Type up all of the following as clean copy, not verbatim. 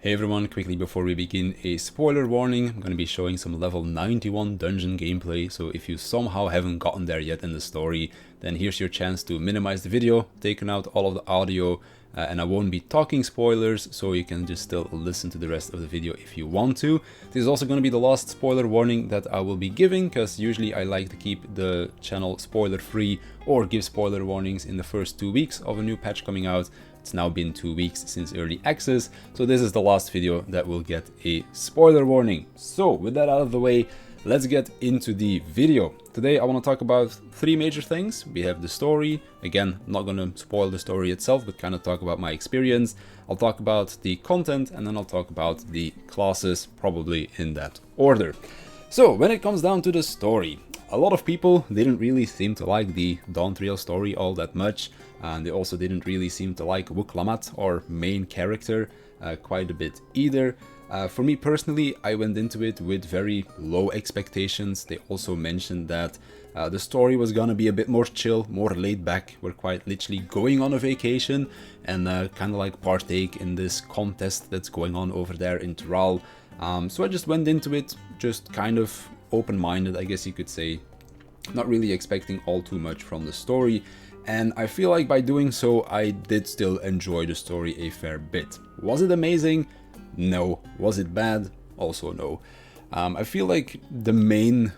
Hey everyone, quickly before we begin, a spoiler warning. I'm going to be showing some level 91 dungeon gameplay, so if you somehow haven't gotten there yet in the story, then here's your chance to minimize the video, taking out all of the audio, and I won't be talking spoilers, so you can just still listen to the rest of the video if you want to. This is also going to be the last spoiler warning that I will be giving, because usually I like to keep the channel spoiler free or give spoiler warnings in the first 2 weeks of a new patch coming out. It's now been 2 weeks since early access, so this is the last video that will get a spoiler warning. So with that out of the way, let's get into the video. Today I want to talk about 3 major things. We have the story. Again, I'm not going to spoil the story itself, but kind of talk about my experience. I'll talk about the content, and then I'll talk about the classes, probably in that order. So when it comes down to the story, a lot of people didn't really seem to like the Dawntrail story all that much, and they also didn't really seem to like Wuk-Lamat, our main character, quite a bit either. For me personally, I went into it with very low expectations. They also mentioned that the story was gonna be a bit more chill, more laid back. We're quite literally going on a vacation and kind of like partake in this contest that's going on over there in Tyrol. So I just went into it just kind of open-minded, I guess you could say, not really expecting all too much from the story, and I feel like by doing so I did still enjoy the story a fair bit. Was it amazing? No. Was it bad? Also no. I feel like the main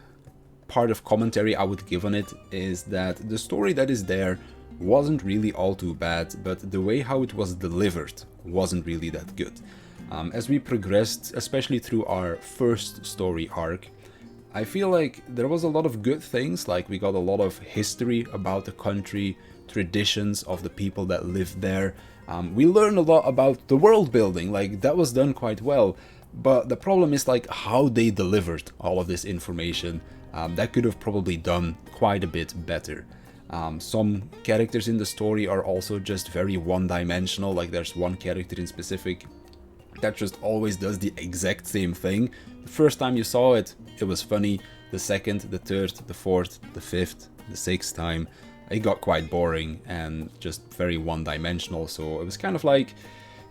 part of commentary I would give on it is that the story that is there wasn't really all too bad, but the way how it was delivered wasn't really that good. As we progressed, especially through our first story arc, I feel like there was a lot of good things, like we got a lot of history about the country, traditions of the people that lived there. We learned a lot about the world building, like that was done quite well. But the problem is like how they delivered all of this information. That could have probably done quite a bit better. Some characters in the story are also just very one-dimensional, like there's one character in specific that just always does the exact same thing. The first time you saw it, it was funny. The second, the third, the fourth, the fifth, the sixth time, it got quite boring and just very one-dimensional. So it was kind of like,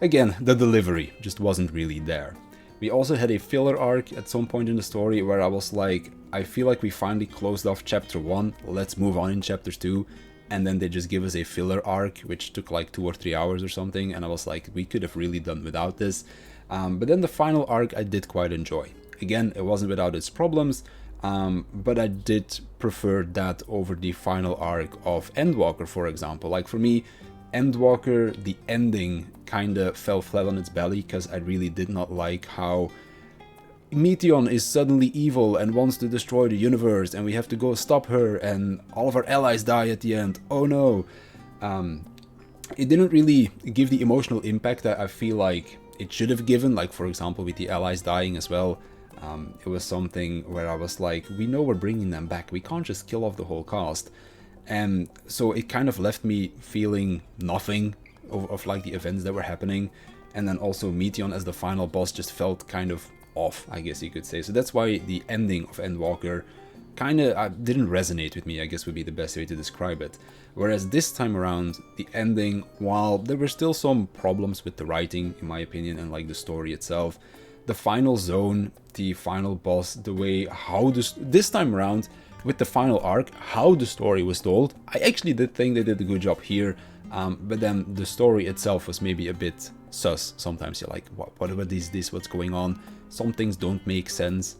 again, the delivery just wasn't really there. We also had a filler arc at some point in the story where I was like, I feel like we finally closed off chapter 1, let's move on in chapter 2. And then they just give us a filler arc, which took like 2 or 3 hours or something, and I was like, we could have really done without this. But then the final arc I did quite enjoy. Again, it wasn't without its problems, but I did prefer that over the final arc of Endwalker, for example. Like for me, Endwalker, the ending kinda fell flat on its belly, because I really did not like how Meteion is suddenly evil and wants to destroy the universe, and we have to go stop her, and all of our allies die at the end. Oh no. It didn't really give the emotional impact that I feel like it should have given, like for example with the allies dying as well. It was something where I was like, we know we're bringing them back, we can't just kill off the whole cast. And so it kind of left me feeling nothing of like the events that were happening. And then also Meteion as the final boss just felt kind of off, I guess you could say. So that's why the ending of Endwalker kind of didn't resonate with me, I guess would be the best way to describe it. Whereas this time around, the ending, while there were still some problems with the writing, in my opinion, and like the story itself, the final zone, the final boss, the way how this time around, with the final arc, how the story was told, I actually did think they did a good job here. But then the story itself was maybe a bit sus. Sometimes you're like, what is this, what's going on? Some things don't make sense.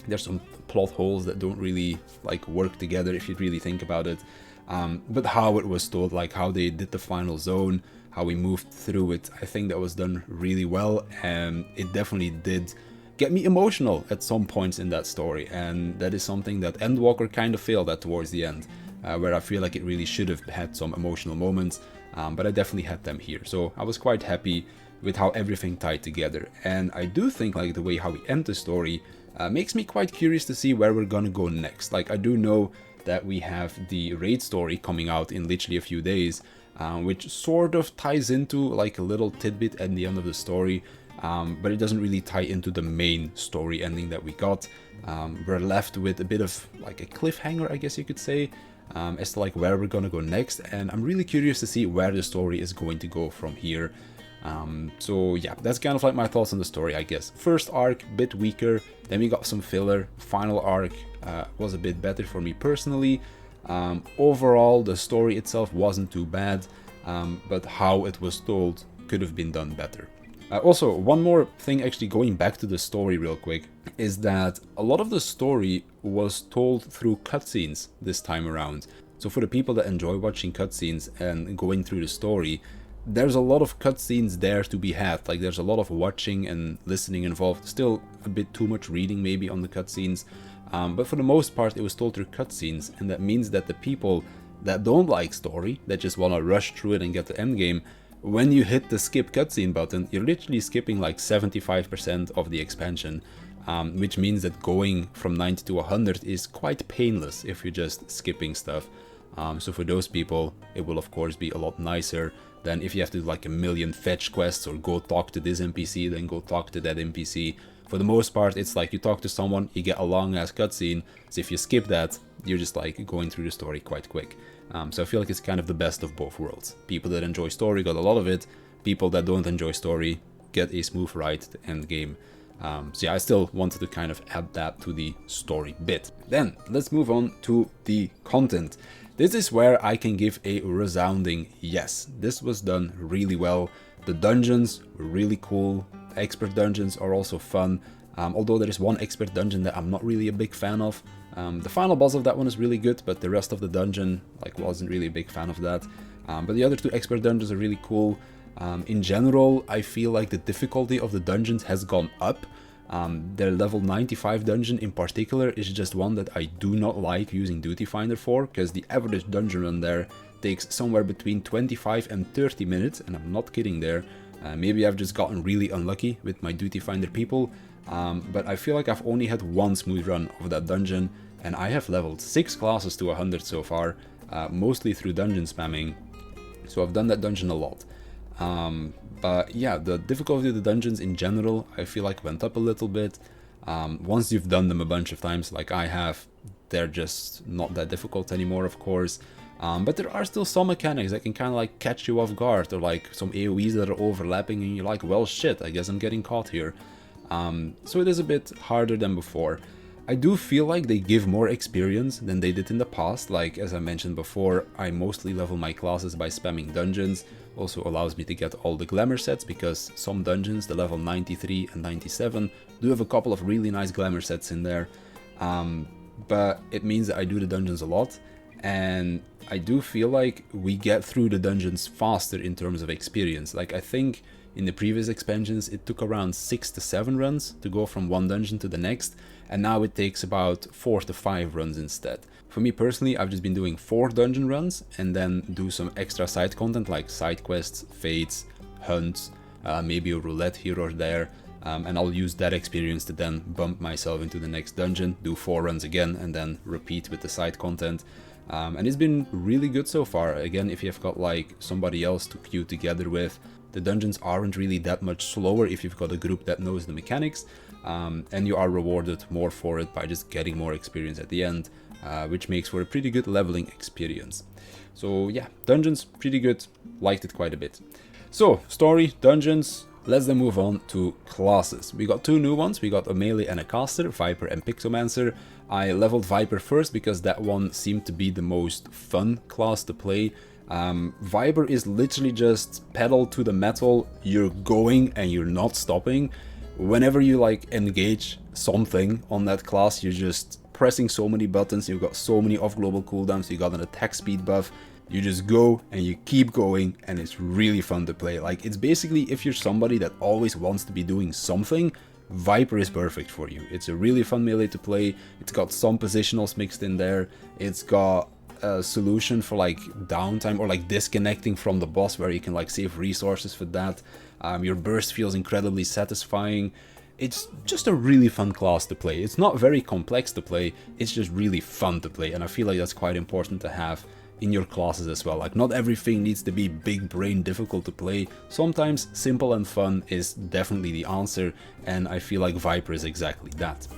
There's some plot holes that don't really like work together if you really think about it. But how it was told, like how they did the final zone, how we moved through it, I think that was done really well, and it definitely did get me emotional at some points in that story, and that is something that Endwalker kind of failed at towards the end, where I feel like it really should have had some emotional moments, but I definitely had them here. So I was quite happy with how everything tied together, and I do think like the way how we end the story makes me quite curious to see where we're gonna go next. Like I do know that we have the raid story coming out in literally a few days, which sort of ties into like a little tidbit at the end of the story, but it doesn't really tie into the main story ending that we got. We're left with a bit of like a cliffhanger, I guess you could say, as to like where we're gonna go next, and I'm really curious to see where the story is going to go from here. So yeah, that's kind of like my thoughts on the story, I guess. First arc, bit weaker, then we got some filler. Final arc was a bit better for me personally. Overall, the story itself wasn't too bad, but how it was told could have been done better. Also, one more thing actually going back to the story real quick, is that a lot of the story was told through cutscenes this time around. So for the people that enjoy watching cutscenes and going through the story, there's a lot of cutscenes there to be had. Like, there's a lot of watching and listening involved. Still a bit too much reading maybe on the cutscenes, but for the most part it was told through cutscenes, and that means that the people that don't like story, that just want to rush through it and get the endgame, when you hit the skip cutscene button, you're literally skipping like 75% of the expansion, which means that going from 90 to 100 is quite painless if you're just skipping stuff. So for those people, it will of course be a lot nicer than if you have to do like a million fetch quests or go talk to this NPC, then go talk to that NPC. For the most part, it's like you talk to someone, you get a long ass cutscene, so if you skip that, you're just like going through the story quite quick. So I feel like it's kind of the best of both worlds. People that enjoy story got a lot of it, people that don't enjoy story get a smooth ride to end game. So yeah, I still wanted to kind of add that to the story bit. Then let's move on to the content. This is where I can give a resounding yes. This was done really well. The dungeons were really cool. Expert dungeons are also fun, although there is one expert dungeon that I'm not really a big fan of. The final boss of that one is really good, but the rest of the dungeon, like, wasn't really a big fan of that. But the other two expert dungeons are really cool. In general, I feel like the difficulty of the dungeons has gone up. Their level 95 dungeon in particular is just one that I do not like using Duty Finder for, because the average dungeon run there takes somewhere between 25 and 30 minutes, and I'm not kidding there. Maybe I've just gotten really unlucky with my Duty Finder people, but I feel like I've only had one smooth run of that dungeon, and I have leveled 6 classes to 100 so far, mostly through dungeon spamming, so I've done that dungeon a lot. But yeah, the difficulty of the dungeons in general, I feel like went up a little bit. Once you've done them a bunch of times, like I have, they're just not that difficult anymore, of course. But there are still some mechanics that can kind of like catch you off guard, or like some AoEs that are overlapping and you're like, well shit, I guess I'm getting caught here. So it is a bit harder than before. I do feel like they give more experience than they did in the past. Like, as I mentioned before, I mostly level my classes by spamming dungeons. Also allows me to get all the glamour sets, because some dungeons, the level 93 and 97, do have a couple of really nice glamour sets in there. But it means that I do the dungeons a lot, and I do feel like we get through the dungeons faster in terms of experience. Like, I think in the previous expansions it took around 6 to 7 runs to go from one dungeon to the next, and now it takes about 4 to 5 runs instead. For me personally, I've just been doing 4 dungeon runs and then do some extra side content like side quests, fates, hunts, maybe a roulette here or there, and I'll use that experience to then bump myself into the next dungeon, do 4 runs again, and then repeat with the side content. And it's been really good so far. Again, if you've got like somebody else to queue together with, the dungeons aren't really that much slower if you've got a group that knows the mechanics, and you are rewarded more for it by just getting more experience at the end, which makes for a pretty good leveling experience. So yeah, dungeons, pretty good, liked it quite a bit. So, story, dungeons, let's then move on to classes. We got 2 new ones, we got a melee and a caster, Viper and Pixomancer. I leveled Viper first because that one seemed to be the most fun class to play. Viper is literally just pedal to the metal, you're going and you're not stopping. Whenever you like engage something on that class, you're just pressing so many buttons, you've got so many off global cooldowns, you got an attack speed buff, you just go and you keep going, and it's really fun to play. Like, it's basically, if you're somebody that always wants to be doing something, Viper is perfect for you. It's a really fun melee to play, it's got some positionals mixed in there, it's got a solution for like downtime or like disconnecting from the boss where you can like save resources for that. Your burst feels incredibly satisfying. It's just a really fun class to play. It's not very complex to play, it's just really fun to play, and I feel like that's quite important to have in your classes as well. Like, not everything needs to be big brain difficult to play. Sometimes simple and fun is definitely the answer, and I feel like Viper is exactly that.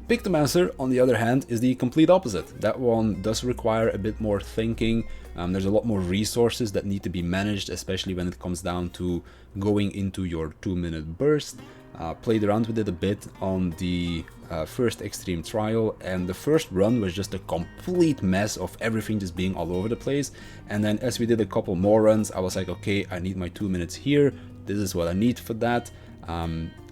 Pictomancer, on the other hand, is the complete opposite. That one does require a bit more thinking. There's a lot more resources that need to be managed, especially when it comes down to going into your 2-minute burst. Played around with it a bit on the first extreme trial, and the first run was just a complete mess of everything just being all over the place. And then as we did a couple more runs, I was like, okay, I need my 2 minutes here. This is what I need for that.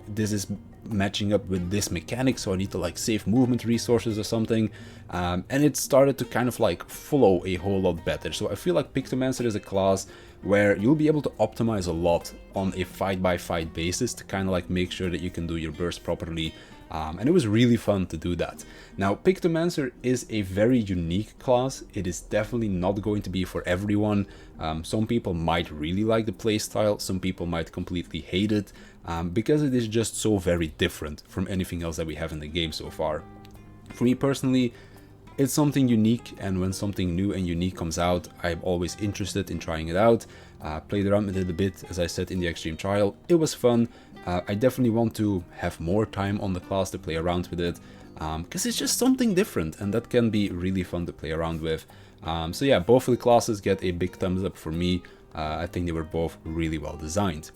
This is matching up with this mechanic, so I need to like save movement resources or something, and it started to kind of like flow a whole lot better. So I feel like Pictomancer is a class where you'll be able to optimize a lot on a fight by fight basis to kind of like make sure that you can do your burst properly. And it was really fun to do that. Now, Pictomancer is a very unique class. It is definitely not going to be for everyone. Some people might really like the playstyle, some people might completely hate it, because it is just so very different from anything else that we have in the game so far. For me personally, it's something unique, and when something new and unique comes out, I'm always interested in trying it out. Played around with it a bit, as I said, in the extreme trial. It was fun. I definitely want to have more time on the class to play around with it, because it's just something different, and that can be really fun to play around with. So yeah, both of the classes get a big thumbs up for me. I think they were both really well designed.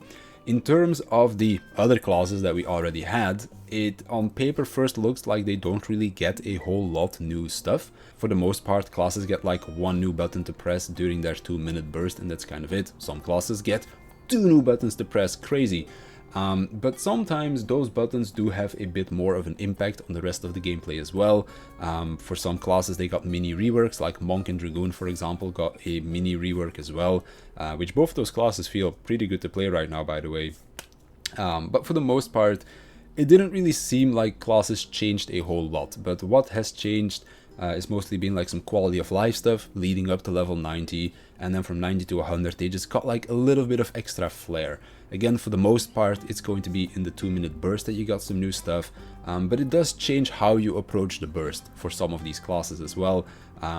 In terms of the other classes that we already had, it on paper first looks like they don't really get a whole lot new stuff. For the most part, classes get like one new button to press during their 2-minute burst, and that's kind of it. Some classes get 2 new buttons to press, crazy. But sometimes those buttons do have a bit more of an impact on the rest of the gameplay as well. For some classes they got mini reworks, like Monk and Dragoon for example got a mini rework as well, which both of those classes feel pretty good to play right now, by the way. But for the most part, it didn't really seem like classes changed a whole lot, but what has changed is mostly been like some quality of life stuff leading up to level 90, and then from 90 to 100 they just got like a little bit of extra flair. Again, for the most part, it's going to be in the 2-minute burst that you got some new stuff, but it does change how you approach the burst for some of these classes as well,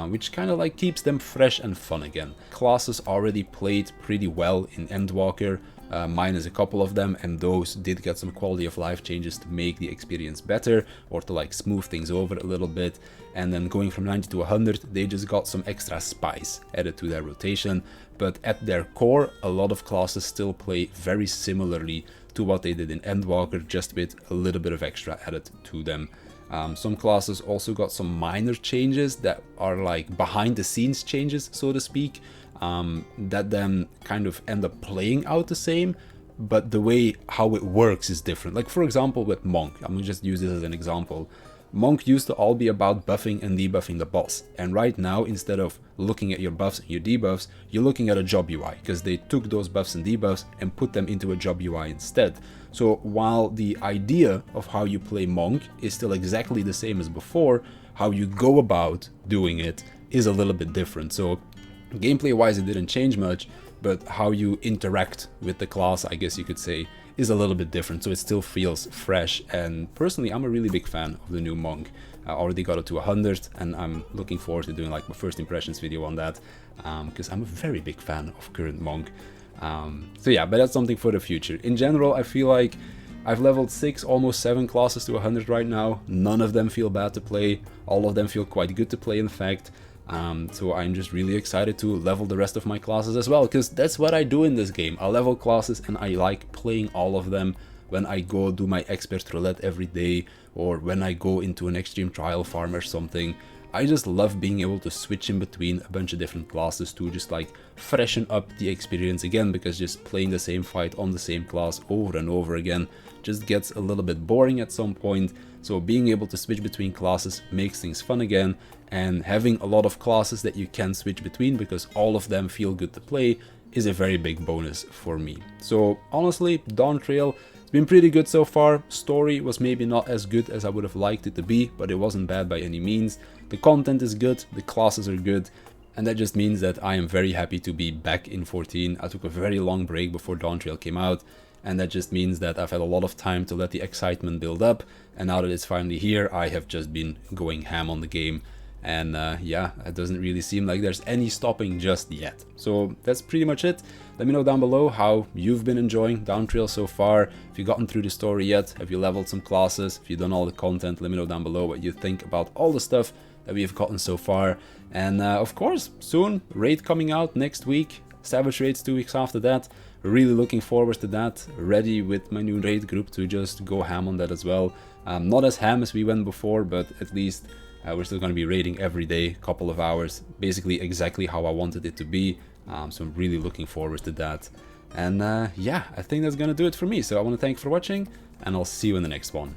which kind of like keeps them fresh and fun again. Classes already played pretty well in Endwalker, minus a couple of them, and those did get some quality of life changes to make the experience better, or to like smooth things over a little bit. And then going from 90 to 100, they just got some extra spice added to their rotation. But at their core, a lot of classes still play very similarly to what they did in Endwalker, just with a little bit of extra added to them. Some classes also got some minor changes that are like behind the scenes changes, so to speak, that then kind of end up playing out the same, but the way how it works is different. Like for example with Monk, I'm gonna just use this as an example. Monk used to all be about buffing and debuffing the boss, and right now instead of looking at your buffs and your debuffs, you're looking at a job UI, because they took those buffs and debuffs and put them into a job UI instead. So while the idea of how you play Monk is still exactly the same as before, how you go about doing it is a little bit different. So gameplay wise it didn't change much, but how you interact with the class, I guess you could say, is a little bit different, so it still feels fresh. And personally, I'm a really big fan of the new Monk. I already got it to 100, and I'm looking forward to doing like my first impressions video on that, because I'm a very big fan of current Monk. So yeah, but that's something for the future. In general, I feel like I've leveled 6, almost 7 classes to 100 right now. None of them feel bad to play, all of them feel quite good to play in fact. So I'm just really excited to level the rest of my classes as well, because that's what I do in this game. I level classes and I like playing all of them when I go do my expert roulette every day, or when I go into an extreme trial farm or something. I just love being able to switch in between a bunch of different classes to just like freshen up the experience again, because just playing the same fight on the same class over and over again just gets a little bit boring at some point. So being able to switch between classes makes things fun again, and having a lot of classes that you can switch between because all of them feel good to play is a very big bonus for me. So honestly, Dawntrail, it's been pretty good so far. Story was maybe not as good as I would have liked it to be, but it wasn't bad by any means. The content is good, the classes are good, and that just means that I am very happy to be back in 14. I took a very long break before Dawntrail came out, and that just means that I've had a lot of time to let the excitement build up, and now that it's finally here, I have just been going ham on the game. And yeah, it doesn't really seem like there's any stopping just yet. So that's pretty much it. Let me know down below how you've been enjoying Dawntrail so far. If you've gotten through the story yet, have you leveled some classes, if you've done all the content, let me know down below what you think about all the stuff that we have gotten so far. And of course, soon, raid coming out next week, Savage raids 2 weeks after that. Really looking forward to that, ready with my new raid group to just go ham on that as well. Not as ham as we went before, but at least we're still going to be raiding every day, couple of hours, basically exactly how I wanted it to be. So I'm really looking forward to that. And yeah, I think that's going to do it for me. So I want to thank you for watching, and I'll see you in the next one.